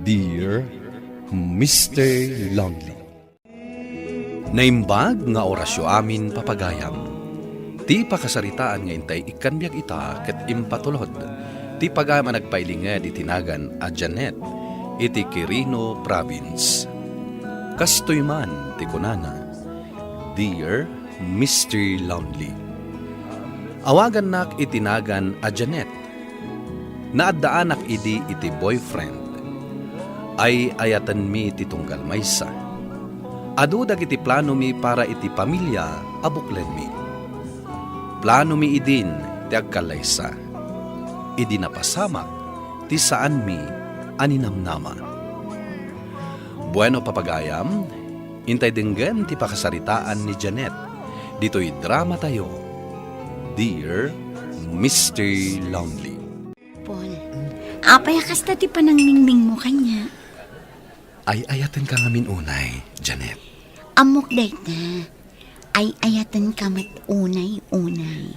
Dear Mr. Lonely, naimbag nga orasyo amin papagayam. Ti pakasaritaan nga intay ikanbyag ita ket impatulod. Ti pagayam nagpailinged itinagan a Janet iti Quirino Province. Kastoy man ti kunana, Dear Mr. Lonely. Awagan nak itinagan a Janet. Naadaanak idi iti boyfriend. Ay ayatan mi iti tunggal maysa. Adu dagiti plano mi para iti pamilya abuklen mi. Plano mi idin ti agkalaysa. Idi napasamak ti saan mi aninamnama. Bueno papagayam, intay denggan ti pakasaritaan ni Janet. Dito'y drama tayo. Dear Mr. Lonely. Paul, apay kasta ti panangmingming mo kanya. Ay ayatan ka ngamin unay, Janet. Amok dayta, ay ayatan ka mat unay-unay.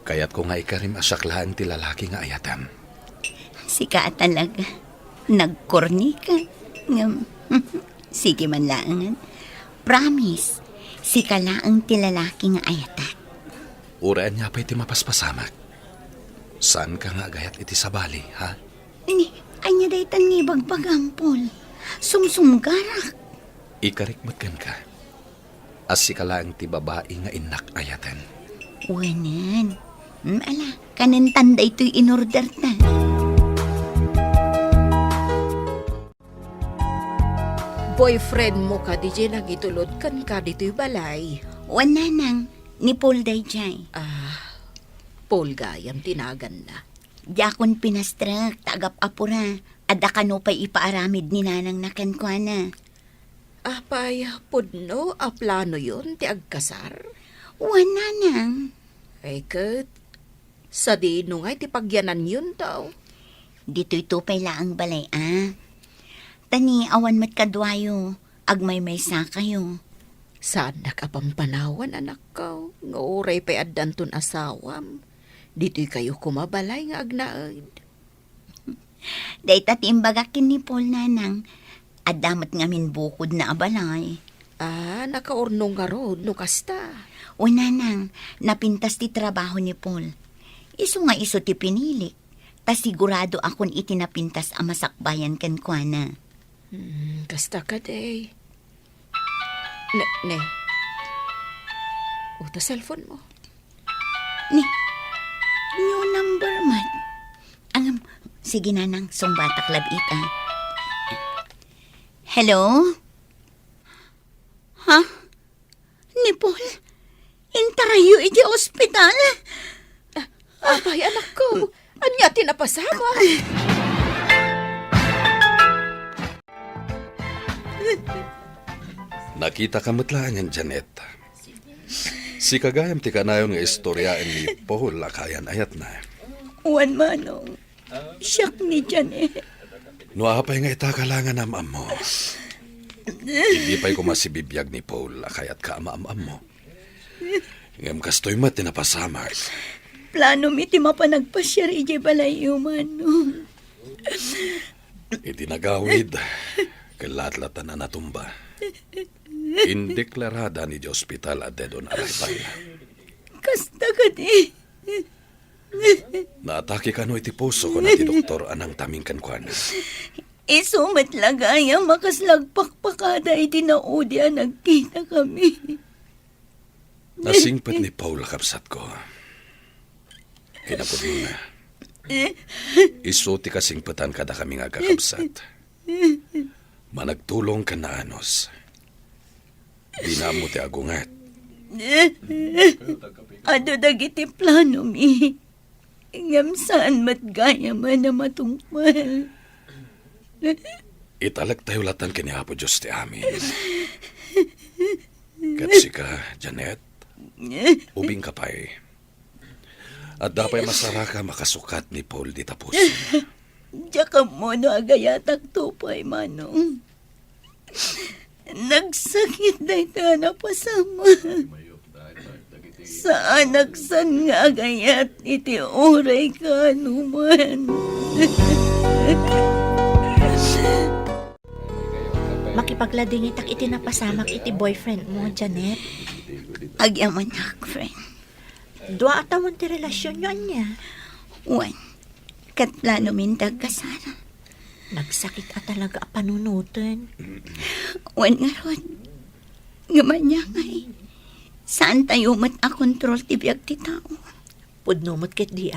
Kaya't ko nga ikarim asaklaan ti lalaki nga ayatan. Sika talaga, nagkorni ka. Sige man laangan. Promise, sika laang ti lalaki nga ayatan. Uraan niya pa'y ti mapaspasamak. Saan ka nga agayat iti sabali, ha? Ni, anya daytan nga ibagbagang, Paul. Sumsumgarak. Ikarikmat ka. As si kalaang ti babae nga inak ayatan. Wanan. Ala, kanin tanda ito'y in-order na. Boyfriend mo ka, DJ, nagitulod kan ka dito'y balay. Wananang, ni Paul dayjay. Paul gayam tinagan na. Yakon pinastrak, tagap apura. Ada kano pa'y ipaaramid ni nanang nakankwana. Apay, pudno, a plano yun, ti agkasar. Wananang. Ay, kat, sa dino nga'y ti pagyanan yun daw. Dito'y tupay laang balay, Tani, awan mat kadwayo. Agmay-may sa kayo. Saan nakapampanawan, anak ko? Nga oray pa'y addanton asawam. Dito'y kayo kumabalay nga agnaid. Day tatimbagakin ni Paul nanang. Adamat ngamin bukod na abalay. Nakaurnong nga rod, no kasta. O nanang, napintas ti trabaho ni Paul. Iso nga iso ti pinilik. Ta sigurado akon itinapintas a masakbayan kan kuana. Kasta ka day. Ne. Ta cellphone mo. New number man. Sige nanang, sumbatak labita. Hello? Ha? Ni Paul? Intarayo iti ospital? Apay, anak ko. Anya tinapasama. Nakita ka matlaan yan, Janet. Si kagayam ti kanayon nga istoryaan ni Paul akayan ayat na. Juan Manong, siyak ni Janet. No apay nga itakalangan am mo. Hindi pa'y kumasibibiyag ni Paul akayat ka ama-am mo. Ngam kastoy mat tinapasamak. Plano mi ti mapanagpasyar ije balayo Manong. Itinagawid, kalatlatan na natumba. Indeklarada ni di ospital at dedon arrival. Kasta ka di. Naatake ka no iti puso ko na ti doktor anang taming kankwan. Isumat lagaya makaslagpakpakada iti naudya nagkita kami. Nasingpat ni Paul kapsat ko. Kinapod mo na. Iso ti kasingpatan kada kami nga kakapsat. Managtulong ka na anos. Di na mo ti agungat. Ado dagiti plano mi. Ngam saan matgaya man na matungpal. Italag tayo latan kinihapo Diyos ti amin. Katsi ka, Janet. Ubing ka pa'y. At dapay masara ka makasukat ni Paul di tapos. Diya ka mo no agayatak tupay, Manong. Nagsakit na ito na pasama. Sa anak san nga agayat iti oray ka numan. Makipaglading itak iti napasamak iti boyfriend mo, Janet. Agyaman ak, friend. Dua atamon ti relasyon nyo niya. Wan, kat plano mintag kasana. Nagsakit ka talaga a panunutan. Wan nga rod. Ngaman niya ngay. Saan tayo mat a kontrol ti biyag ti tao? Pudnumot ket di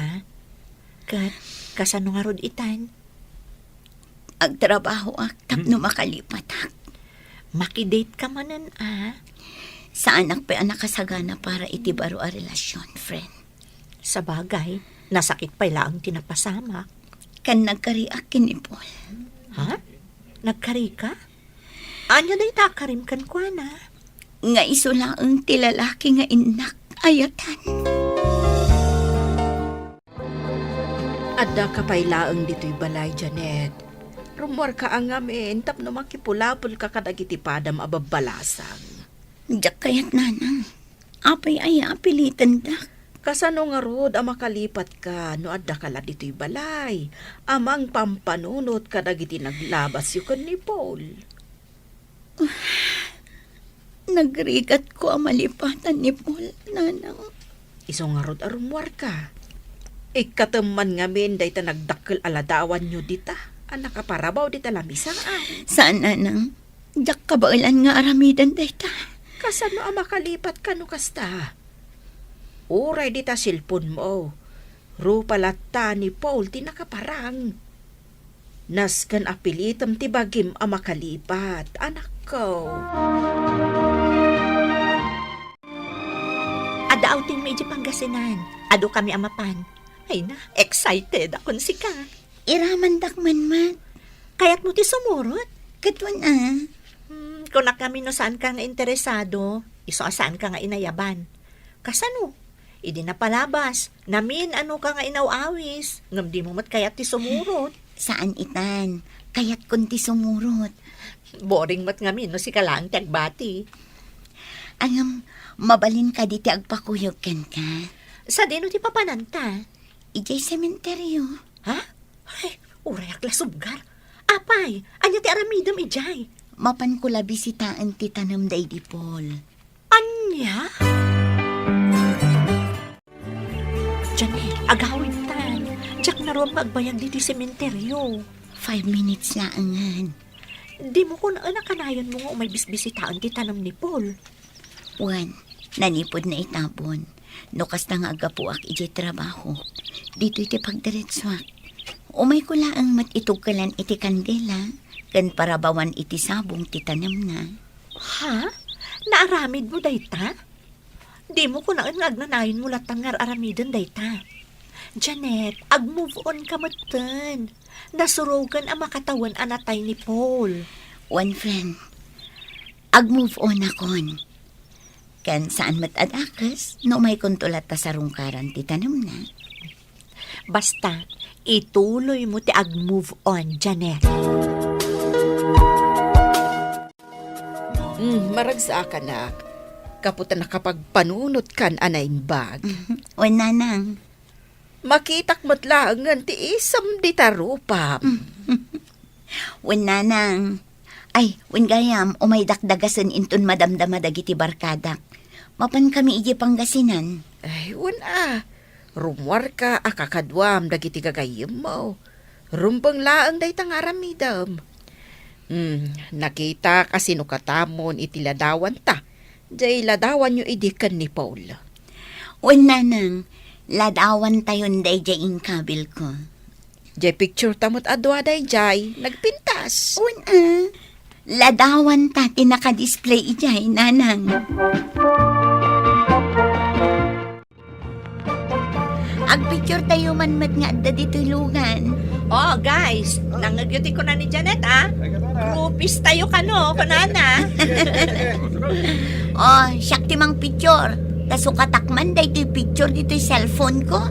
Kat, kasano nga rod itan? Agtrabaho ak, tapno makalipat ak. Makidate ka manan Sa anak pa ang nakasagana para itibaro a relasyon, friend. Sa bagay, nasakit pa ila ang tinapasamak. Kan nagkariak kinipol. Ha? Nagkari ka? Anya na itakarim kan kwa na? Nga isula ang tilalaki nga inak ayatan. Adda ka pa ilaang dito'y balay, Janet. Rumor ka ang amin, tapno makipulapol ka kadagiti padam ababalasang. Diyak kayat nanang. Apay ay apilitan dak. Kasano nga rod ang makalipat ka no adda ka la dito'y balay. Amang pampanunot kadagiti naglabas yu kan ni Paul. Nagrigat ko ang malipatan ni Paul, nanang. Iso nga rod arumwar ka. Ikataman ngamin day ta nagdakkel aladawan nyo dita. Ang nakaparabaw dita lamisaan. Saan, nanang? Diyak kabailan nga aramidan dayta. Kasano ang makalipat ka no kasta? Uray dita silpon mo. Rupalata ni Paul ti nakaparang. Naskan apilitam ti bagim ang makalipat, anak ko. Ada outing medyo Pangasinan. Ado kami amapan. Ay na, excited akon si ka. Iraman dakman. Kaya't mo ti sumurot. Katwan Kung na kami no saan ka nga interesado, iso saan ka nga inayaban. Kasano? Idi na palabas. Namin ano ka nga inawawis. Ngam di mo mat kayat ti sumurot. Saan itan? Kayat kunti sumurot. Boring mat ngamin no si kalang tagbati. Angam, mabalin ka di ti agpakuyog ken ka. Sa dino ti papananta? Ijay sementeryo. Ha? Ay, urayak la subgar. Apay, anya ti aramidam ijay. Mapan ko la bisitaan ti tanam day di Paul. Anya? Janet, agawin tan. Diyak na ron magbayag di ti sementeryo. 5 minutes na angan. Di mo ko na kanayon mo nga umay bisbisitaan ti tanam ni Paul. Wan, nanipod na itapon. Nukas na nga agapuak iti trabaho. Dito iti pagdiretsuak. Umay ko laang mat itugkalan iti kandela. Kan parabawan iti sabong ti tanem na. Ha? Naaramid mo dayta? Di mo ko na nagnanayon mo latangar aramidan dayta. Janet, ag-move on ka matan. Nasurogan ang makatawan anatay ni Paul. One friend, ag-move on akon. Kan saan matadakas, no may kontulat ta sa rungkaran ti tanem na. Basta, ituloy mo ti ag-move on, Janet. Maragsa ka na. Kaputa nakapagpanunot kan anayng bag. Wan nanang, Makitak matlangan ti isam di tarupa. wan nanang. Ay, wan gayam, umay dakdagasan intun madamdama dagiti barkadak. Mapan kami iji Pangasinan. Ay, rumwar ka akakadwam dagiti gagayim mo. Rumbang laang day tang aramidam. Nakita kasi no katamon iti ladawan ta. Jay ladawan nyo idikan ni Paul. Wan nanang, ladawan tayon day jaing kabil ko. Jay picture tamot adwa day jay. Nagpintas. Wan ladawan ta tinaka-display ijay nanang. Agpicture tayo man mat nga adda dito'y lugan. Oh, guys, nangagyuti ko na ni Janet, Groupies tayo kano, kunana. Oh, siyak timang picture. Kaso katakman day to'y picture dito'y cellphone ko.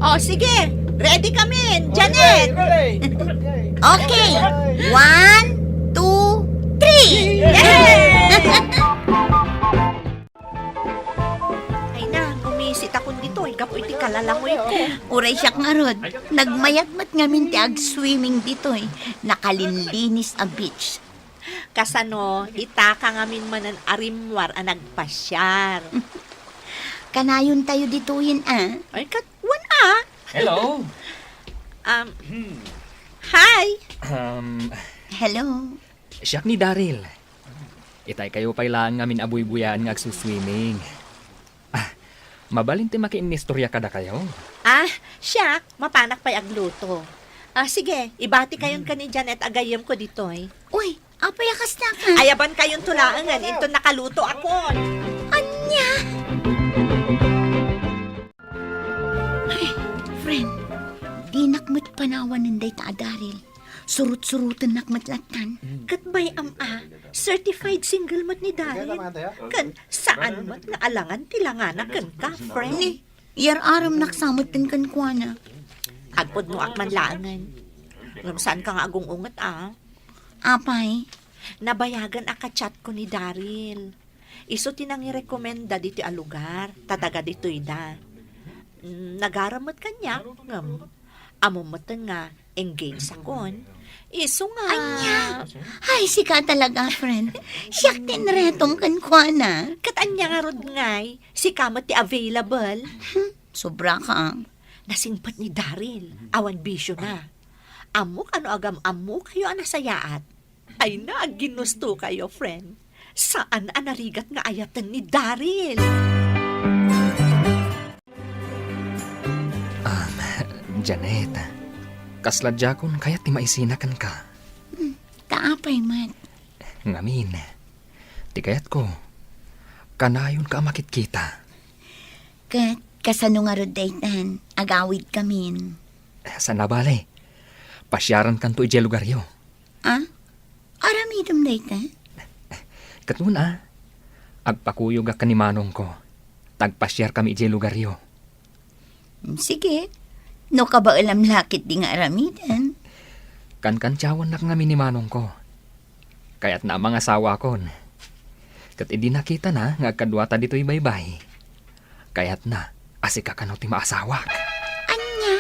Oh, sige. Ready kami, Janet. Okay. 1, 2, 3. Ay na, gumisit ako dito. Ikapoy ti kalalangoy ko. Uray siyak nga rod. Nagmayagmat nga min ti ag-swimming dito'y. Nakalinlinis a beach. Kasano, itaka ngamin manan arimwar ang nagpasyar. Kanayon tayo dituin, Ay, katwan ah. Hello. Hi. Hello. Siyak ni Daryl. Itay kayo pailaan ngamin abuy-buyan nga agsuswimming. Mabalin ti makiinistorya kada kayo. Siya, mapanak pa'y agluto. Sige, ibati kayon ka ni Janet agayam ko ditoy. Uy, apayakas na ka. Ayaban kayon tulaangan, ito nakaluto ako. Anya! Ay, friend, di nakmat panawan ng day ta Daryl. Surut-surutan nakmat latan. Katbay certified single mat ni Daryl. Kan, saan mat nga alangan tilangana kan ka, friend? Ni, yar aram naksamot din kan kuana. Agpod mo akman laangan. Saan ka nga agong ungat Apay, Nabayagan chat ko ni Daryl. Iso tinang i-rekomenda dito a lugar. Tataga dito ida. Nagaramot kanya. Amumatan nga, engage sakon. Iso nga. anya! Ay, sika talaga, friend. Siyak tinretong kan kuana. Katanya nga rod ngay, si kamat ti available. Sobra ka. Nasingpat ni Daryl, awan bisyo na. Amok ano agam amok kayo anasayaat. Ay na, ginusto kayo, friend. Saan anarigat nga ayatan ni Daryl? Janet, kasladjakon kaya ti maisinakan ka. Kaapay, mat. Ngamin, ti kayat ko, kanayon ka makit kita. Kat, kasano nga rod daytan, agawid kamin. Sa nabale, pasyaran kan to ije lugaryo. Aramidom daytan? Katun agpakuyog ka ni manong ko. Tagpasyar kami ije lugaryo. Sige. No ka ba alam lakit di nga aramidan? Kan-kansyawan nak nga ni manong ko. Kaya't na mga asawa kon. Kat idi nakita na nga kadwata dito'y baybay. Kaya't na, asika ka no ti maasawa. Anya?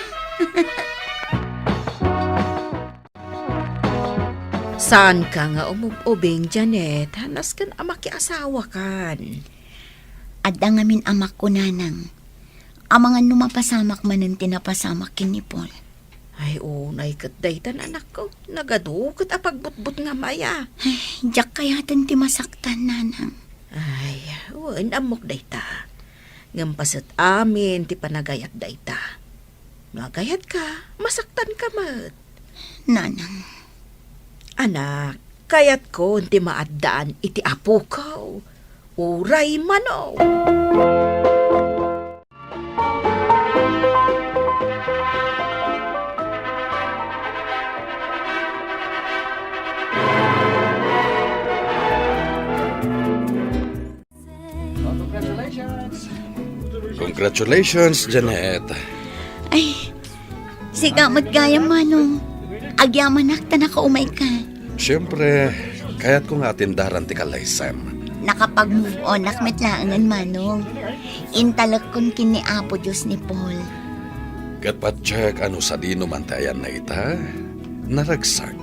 Saan ka nga umubing, Janet? Hanas kan asawa kan. Adda nga min amak ko nanang. Amangan numapasamak man ang tinapasamak kin ni Paul. Ay, unay kat daytan anak ko. Nagadukot apagbutbut nga maya. Diyak kayatan ti masaktan nanang. Ay, wan amok dayta. Ngampasat amin ti panagayat dayta. Nagayat ka, masaktan ka mat. Nanang. Anak, kayat ko ti maaddaan iti apo ko. Uray mano. Congratulations, Janet. Ay, sigamat gaya manong. Agyaman akta nakaumay ka. Siyempre, kaya't ko nga tindaran ti kalaysam. Nakapag-move on nakmetlaangan manong. Intalak kon kini Apo Diyos ni Paul. Kat pa-check ano sa dino man tayan na ita, naragsak,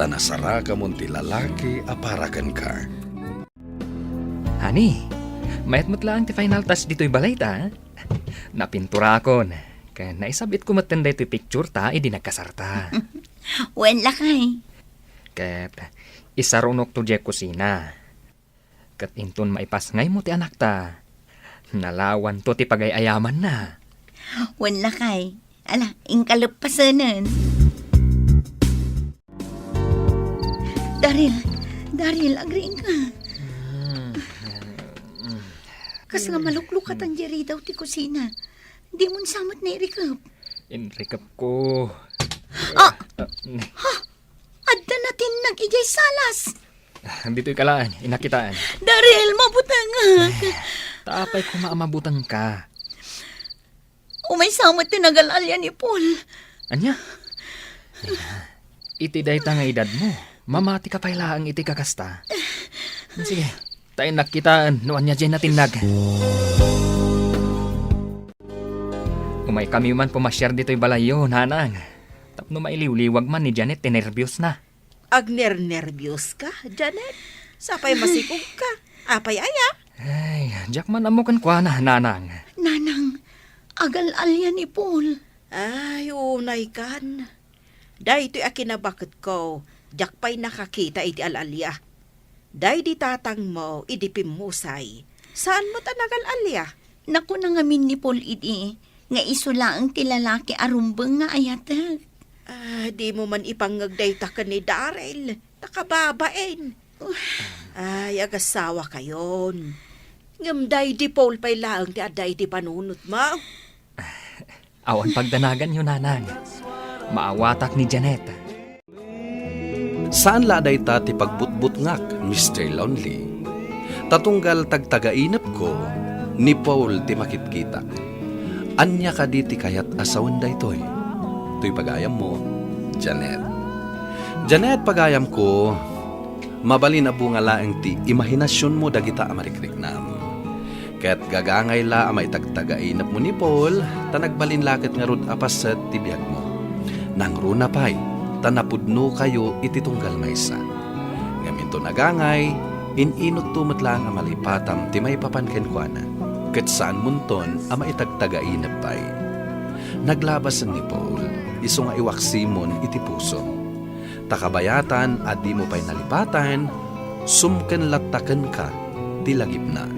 tanasara ka mon ti lalaki aparakan ka. Hani, mayat mo't lang ti final touch dito'y balay ta. Napintura akon. Kaya naisabit ko matenday ti picture ta, idi nagkasarta. Wen lakay. Kat isarunok to je kusina. Kat inton maipas ngay mo ti anak ta. Nalawan to ti pagayayaman na. Wen lakay. Ala, ingkalap pa sanan. Daryl, agriin ka. Kas nga maluklukat ang jeri daw ti kusina. Di mo samot na irikap. Inrikap ko. Adda natin nag-ijay salas. Dito'y kalaan, inakitaan. Daryl, mabutang nga. Tapay ko maamabutang ka. Umay samot ti nagalalya ni Paul. Anya? Iti dayta nga edad mo. Mamati ka pailaang iti kakasta. Sige, tayo nakitaan. Noan niya dyan natin nag. Umay kami man pumasyar dito'y balayo, nanang. Tapno mailiwliwag man ni Janet, tinervyos na. Agner-nervyos ka, Janet. Sapay masikog ka. Apay aya. Ay, jak man amo kan kwa na, nanang. Nanang, agal-alya ni Paul. Ay, unay kan. Day ito'y akinabakit ko. Jakpay nakakita iti alalya. Day di tatang mo, idi pimusay. Saan mo tanagal alya? Naku na ngamin ni Paul idi, nga isula ang tilalaki arumbeng nga ayatag. Di mo man ipangagday ta ka ni Daryl. Nakababain. Ay, agasawa kayon. Ngamday di Paul pay laang ti aday di panunot mo. Awan pagdanagan yun, nanang. Maawatak ni Janet. Saan laday ta ti pagbutbut ngak, Mr. Lonely? Tatunggal tagtagainap ko, ni Paul ti makitkita. Anya ka di ti kayat asawan da ito'y. To'y pagayam mo, Janet. Janet, pagayam ko, mabalin na bunga laeng ti imahinasyon mo dagita amarikriknam. Kaya't gagangay la amay tagtagainap mo ni Paul, tanagbalin lakit nga rod apas sa tibiyag mo. Nang runa pa'y, tanapudno kayo ititunggal maysa. Ngaminto nagangay, ininot tumot lang ang malipatam ti may papanken kwa na. Kat saan munton ama itagtagainap pa'y. Naglabasan ni Paul, iso nga iwaksimon iti puso. Takabayatan at di mo pa'y nalipatan, sumken lataken ka, ti lagip na.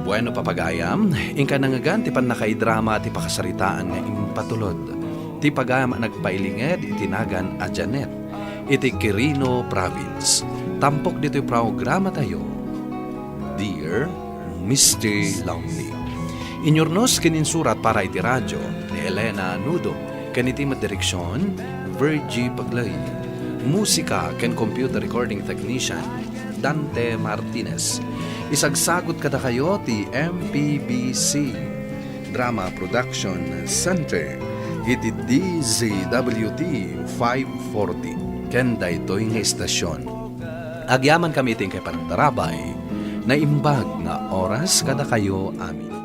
Bueno papagayam, ingka nangagan ti pan nakaidrama ti pakasaritaan nga impatulod. Ti pagayam nagpailinged itinagan a Janet, iti Quirino Province. Tampok dito'y programa tayo. Dear Mr. Lonely. Inyornos kininsurat para iti radyo ni Elena Nudo, kaniti direksyon Virgie Paglay. Musika ken computer recording technician Dante Martinez. Isagsagot kada kayo ti MPBC Drama Production Center iti DZWT 540 ken daytoy nga istasyon. Agyaman kami ting kay panagdarabay na imbag nga oras kada kayo amin.